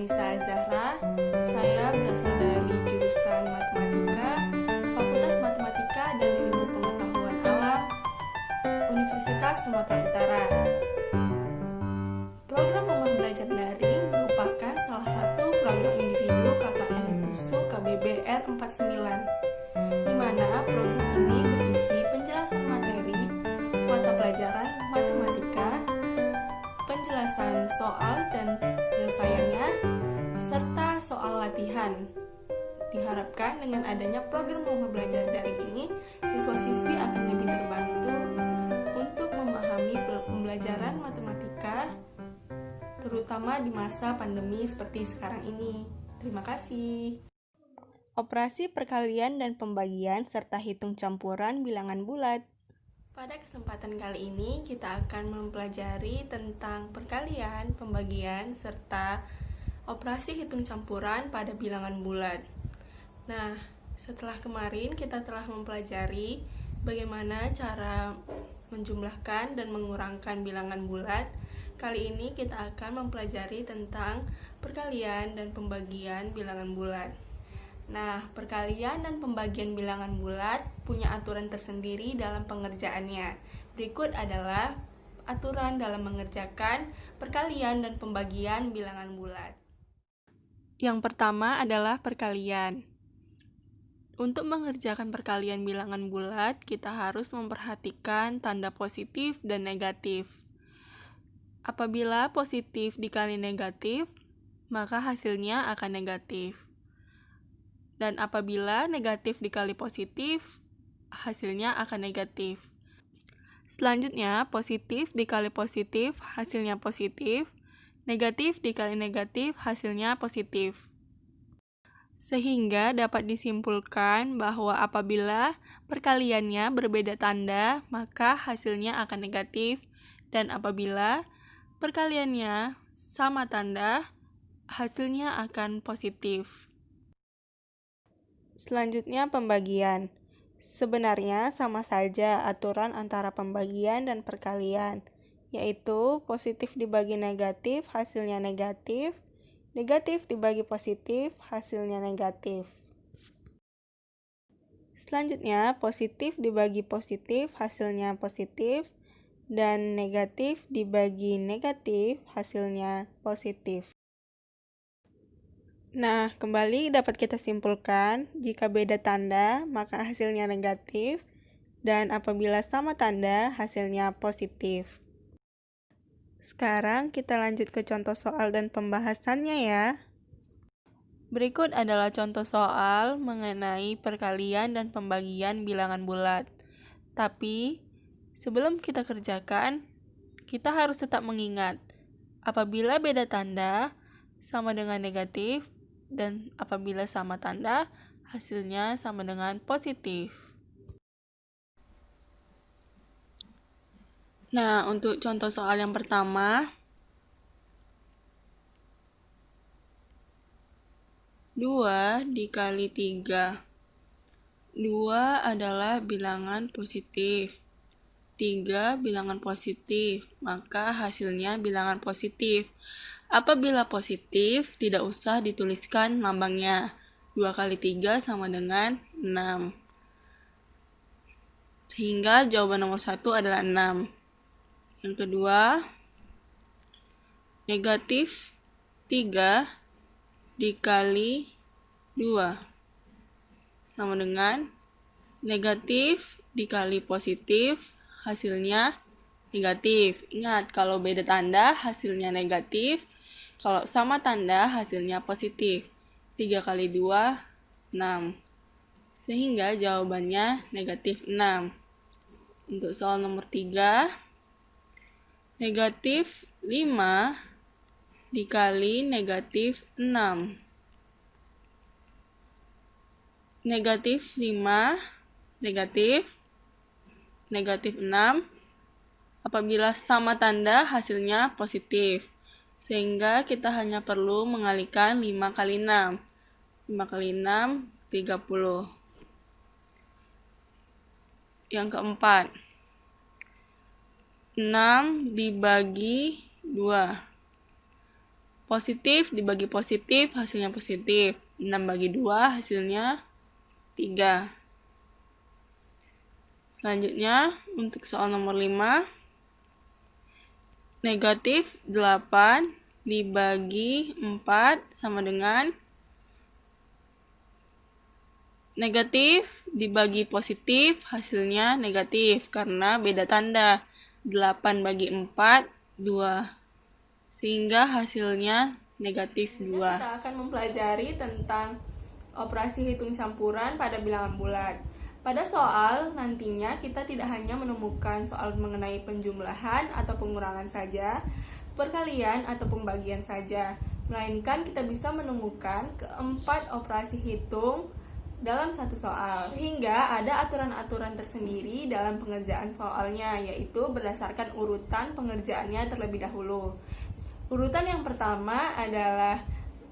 Nisa Zahra. Saya berasal dari jurusan Matematika, Fakultas Matematika dan Ilmu Pengetahuan Alam, Universitas Sumatera Utara. Program Rumah Belajar Daring merupakan salah satu program individu KKN USU KBBR 49, di mana program ini berisi penjelasan materi, mata pelajaran matematika, penjelasan soal dan penyelesaiannya, serta soal latihan. Diharapkan dengan adanya program Rumah Belajar Daring ini, siswa-siswi akan lebih terbantu untuk memahami pembelajaran matematika, terutama di masa pandemi seperti sekarang ini. Terima kasih. Operasi perkalian dan pembagian serta hitung campuran bilangan bulat. Pada kesempatan kali ini kita akan mempelajari tentang perkalian, pembagian, serta operasi hitung campuran pada bilangan bulat. Nah, setelah kemarin kita telah mempelajari bagaimana cara menjumlahkan dan mengurangkan bilangan bulat. Kali ini kita akan mempelajari tentang perkalian dan pembagian bilangan bulat. Nah, perkalian dan pembagian bilangan bulat punya aturan tersendiri dalam pengerjaannya. Berikut adalah aturan dalam mengerjakan perkalian dan pembagian bilangan bulat. Yang pertama adalah perkalian. Untuk mengerjakan perkalian bilangan bulat, kita harus memperhatikan tanda positif dan negatif. Apabila positif dikali negatif, maka hasilnya akan negatif. Dan apabila negatif dikali positif, hasilnya akan negatif. Selanjutnya, positif dikali positif, hasilnya positif. Negatif dikali negatif, hasilnya positif. Sehingga dapat disimpulkan bahwa apabila perkaliannya berbeda tanda, maka hasilnya akan negatif. Dan apabila perkaliannya sama tanda, hasilnya akan positif. Selanjutnya pembagian. Sebenarnya sama saja aturan antara pembagian dan perkalian, yaitu positif dibagi negatif, hasilnya negatif, negatif dibagi positif, hasilnya negatif. Selanjutnya, positif dibagi positif, hasilnya positif, dan negatif dibagi negatif, hasilnya positif. Nah, kembali dapat kita simpulkan, jika beda tanda, maka hasilnya negatif, dan apabila sama tanda, hasilnya positif. Sekarang kita lanjut ke contoh soal dan pembahasannya ya. Berikut adalah contoh soal mengenai perkalian dan pembagian bilangan bulat. Tapi, sebelum kita kerjakan, kita harus tetap mengingat, apabila beda tanda, sama dengan negatif, dan apabila sama tanda, hasilnya sama dengan positif. Nah, untuk contoh soal yang pertama, 2 dikali 3. 2 adalah bilangan positif. 3 bilangan positif, maka hasilnya bilangan positif. Apabila positif, tidak usah dituliskan lambangnya. 2 kali 3 sama dengan 6. Sehingga jawaban nomor 1 adalah 6. Yang kedua, negatif 3 dikali 2 sama dengan negatif dikali positif, hasilnya negatif. Ingat, kalau beda tanda, hasilnya negatif. Kalau sama tanda, hasilnya positif. 3 kali 2, 6. Sehingga jawabannya negatif 6. Untuk soal nomor 3, negatif 5 dikali negatif 6. Negatif 5, negatif 6. Apabila sama tanda, hasilnya positif. Sehingga kita hanya perlu mengalikan 5 kali 6. 5 kali 6, 30. Yang keempat, 6 dibagi 2. Positif dibagi positif, hasilnya positif. 6 bagi 2, hasilnya 3. Selanjutnya, untuk soal nomor 5, negatif 8 dibagi 4 sama dengan negatif dibagi positif, hasilnya negatif karena beda tanda. 8 bagi 4, 2. Sehingga hasilnya negatif 2. Kita akan mempelajari tentang operasi hitung campuran pada bilangan bulat. Pada soal, nantinya kita tidak hanya menemukan soal mengenai penjumlahan atau pengurangan saja, perkalian atau pembagian saja, melainkan kita bisa menemukan keempat operasi hitung dalam satu soal, sehingga ada aturan-aturan tersendiri dalam pengerjaan soalnya, yaitu berdasarkan urutan pengerjaannya terlebih dahulu. Urutan yang pertama adalah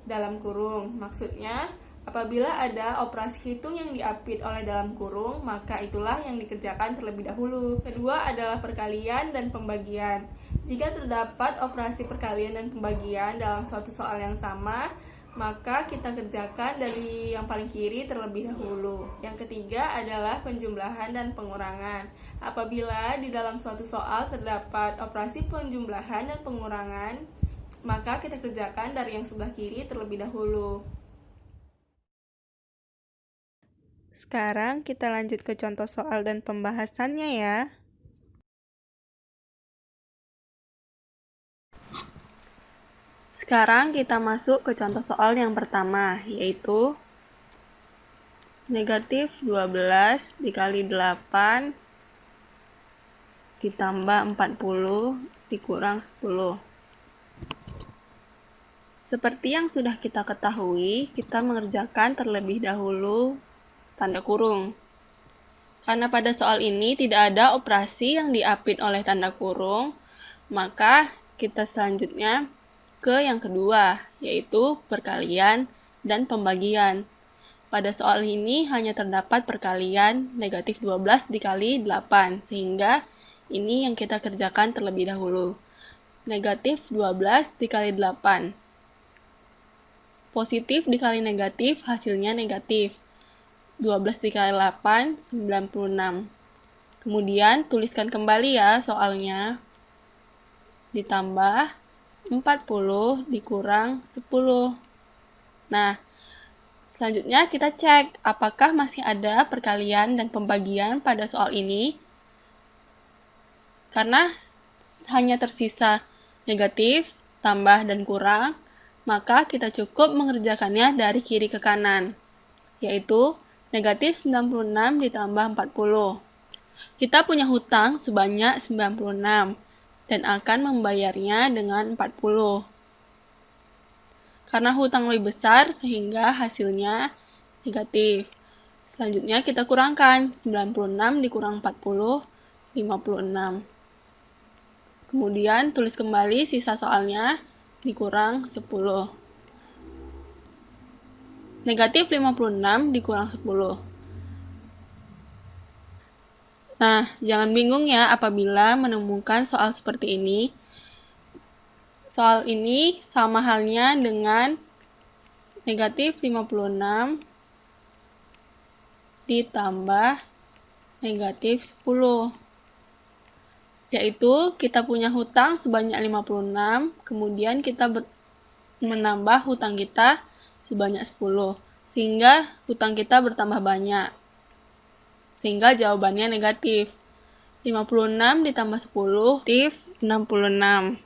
dalam kurung, maksudnya apabila ada operasi hitung yang diapit oleh dalam kurung, maka itulah yang dikerjakan terlebih dahulu. Kedua adalah perkalian dan pembagian. Jika terdapat operasi perkalian dan pembagian dalam suatu soal yang sama, maka kita kerjakan dari yang paling kiri terlebih dahulu. Yang ketiga adalah penjumlahan dan pengurangan. Apabila di dalam suatu soal terdapat operasi penjumlahan dan pengurangan, maka kita kerjakan dari yang sebelah kiri terlebih dahulu. Sekarang kita lanjut ke contoh soal dan pembahasannya ya. Sekarang kita masuk ke contoh soal yang pertama, yaitu negatif 12 dikali 8 ditambah 40 dikurang 10. Seperti yang sudah kita ketahui, kita mengerjakan terlebih dahulu tanda kurung. Karena pada soal ini tidak ada operasi yang diapit oleh tanda kurung, maka kita selanjutnya ke yang kedua, yaitu perkalian dan pembagian. Pada soal ini hanya terdapat perkalian negatif 12 dikali 8, sehingga ini yang kita kerjakan terlebih dahulu. Negatif 12 dikali 8. Positif dikali negatif, hasilnya negatif. 12 dikali 8, 96. Kemudian, tuliskan kembali ya soalnya. Ditambah 40 dikurang 10. Nah, selanjutnya kita cek apakah masih ada perkalian dan pembagian pada soal ini. Karena hanya tersisa negatif, tambah, dan kurang, maka kita cukup mengerjakannya dari kiri ke kanan, yaitu negatif 96 ditambah 40. Kita punya hutang sebanyak 96 dan akan membayarnya dengan 40. Karena hutang lebih besar sehingga hasilnya negatif. Selanjutnya kita kurangkan 96 dikurang 40, 56. Kemudian tulis kembali sisa soalnya dikurang 10. Negatif 56 dikurang 10. Nah, jangan bingung ya apabila menemukan soal seperti ini. Soal ini sama halnya dengan negatif 56 ditambah negatif 10. Yaitu kita punya hutang sebanyak 56, kemudian kita menambah hutang kita sebanyak 10, sehingga hutang kita bertambah banyak. Sehingga jawabannya negatif. 56 ditambah 10, negatif 66.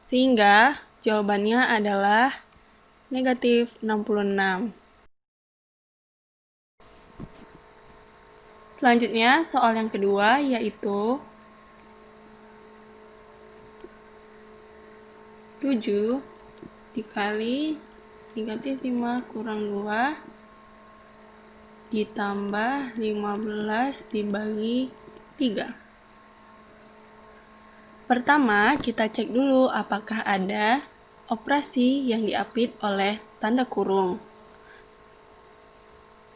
Sehingga jawabannya adalah negatif 66. Selanjutnya, soal yang kedua yaitu 7 dikali negatif 5 kurang 2 ditambah 15 dibagi 3. Pertama, kita cek dulu apakah ada operasi yang diapit oleh tanda kurung.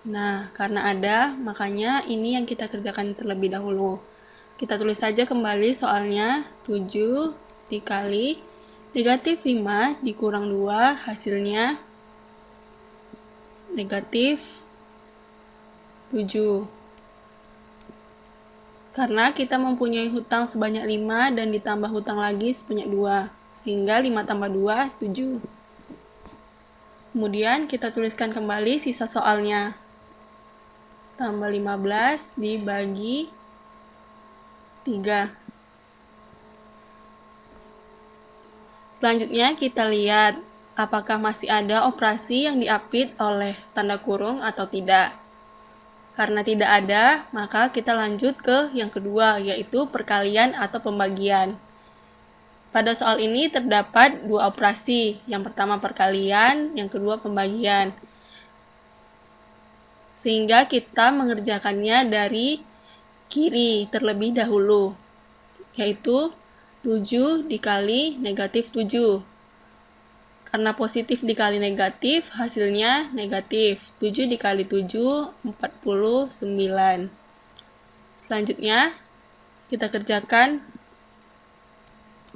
Nah, karena ada, makanya ini yang kita kerjakan terlebih dahulu. Kita tulis saja kembali soalnya 7 dikali Negatif 5 dikurang 2 hasilnya negatif 7. Karena kita mempunyai hutang sebanyak 5 dan ditambah hutang lagi sebanyak 2. Sehingga 5 tambah 2, 7. Kemudian kita tuliskan kembali sisa soalnya. Tambah 15 dibagi 3. Selanjutnya kita lihat apakah masih ada operasi yang diapit oleh tanda kurung atau tidak. Karena tidak ada, maka kita lanjut ke yang kedua, yaitu perkalian atau pembagian. Pada soal ini terdapat dua operasi, yang pertama perkalian, yang kedua pembagian. Sehingga kita mengerjakannya dari kiri terlebih dahulu, yaitu 7 dikali negatif 7. Karena positif dikali negatif, hasilnya negatif. 7 dikali 7, 49. Selanjutnya, kita kerjakan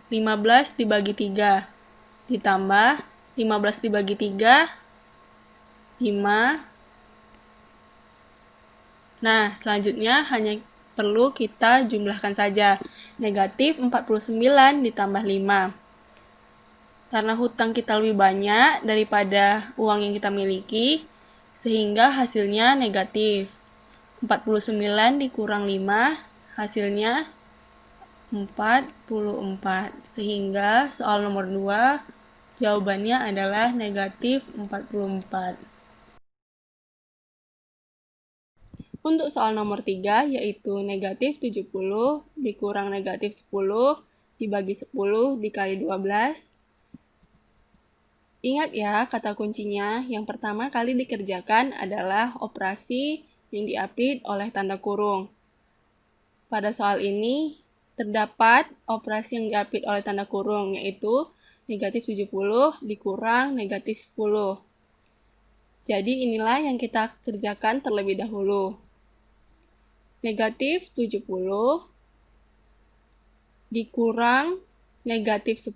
15 dibagi 3. Ditambah 15 dibagi 3, 5. Nah, selanjutnya hanya perlu kita jumlahkan saja. Negatif 49 ditambah 5. Karena hutang kita lebih banyak daripada uang yang kita miliki, sehingga hasilnya negatif. 49 dikurang 5, hasilnya 44. Sehingga soal nomor 2, jawabannya adalah negatif 44. Untuk soal nomor 3, yaitu negatif 70 dikurang negatif 10 dibagi 10 dikali 12. Ingat ya, kata kuncinya yang pertama kali dikerjakan adalah operasi yang diapit oleh tanda kurung. Pada soal ini, terdapat operasi yang diapit oleh tanda kurung, yaitu negatif 70 dikurang negatif 10. Jadi inilah yang kita kerjakan terlebih dahulu. Negatif 70 dikurang negatif 10,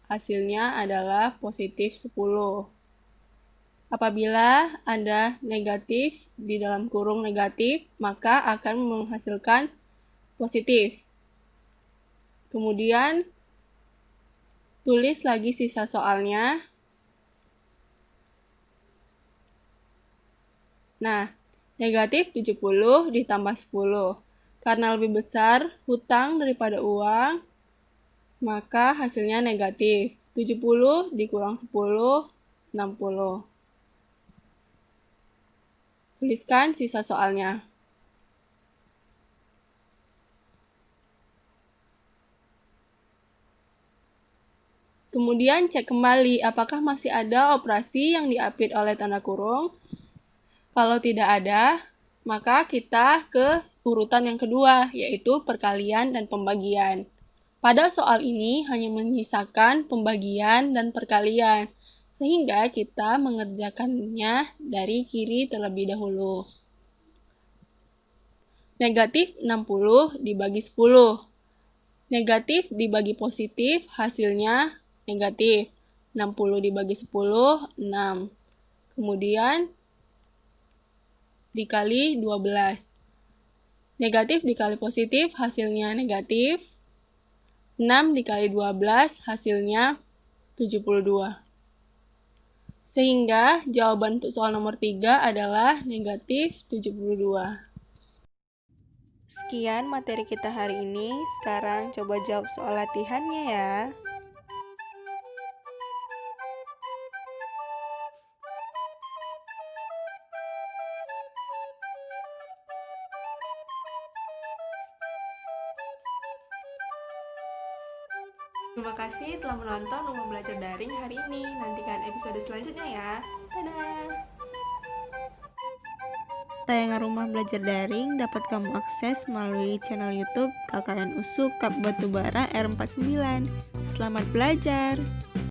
hasilnya adalah positif 10. Apabila ada negatif di dalam kurung negatif, maka akan menghasilkan positif. Kemudian, tulis lagi sisa soalnya. Nah, negatif 70 ditambah 10. Karena lebih besar hutang daripada uang, maka hasilnya negatif. 70 dikurang 10, 60. Tuliskan sisa soalnya. Kemudian cek kembali apakah masih ada operasi yang diapit oleh tanda kurung. Kalau tidak ada, maka kita ke urutan yang kedua, yaitu perkalian dan pembagian. Pada soal ini hanya menyisakan pembagian dan perkalian, sehingga kita mengerjakannya dari kiri terlebih dahulu. Negatif 60 dibagi 10. Negatif dibagi positif, hasilnya negatif. 60 dibagi 10, 6. Kemudian dikali 12. Negatif dikali positif, hasilnya negatif. 6 dikali 12, hasilnya 72. Sehingga jawaban untuk soal nomor 3 adalah negatif 72. Sekian materi kita hari ini. Sekarang coba jawab soal latihannya ya. Terima kasih telah menonton Rumah Belajar Daring hari ini. Nantikan episode selanjutnya ya. Dadah! Tayangan Rumah Belajar Daring dapat kamu akses melalui channel YouTube KKN USU Kap Batubara R49. Selamat belajar!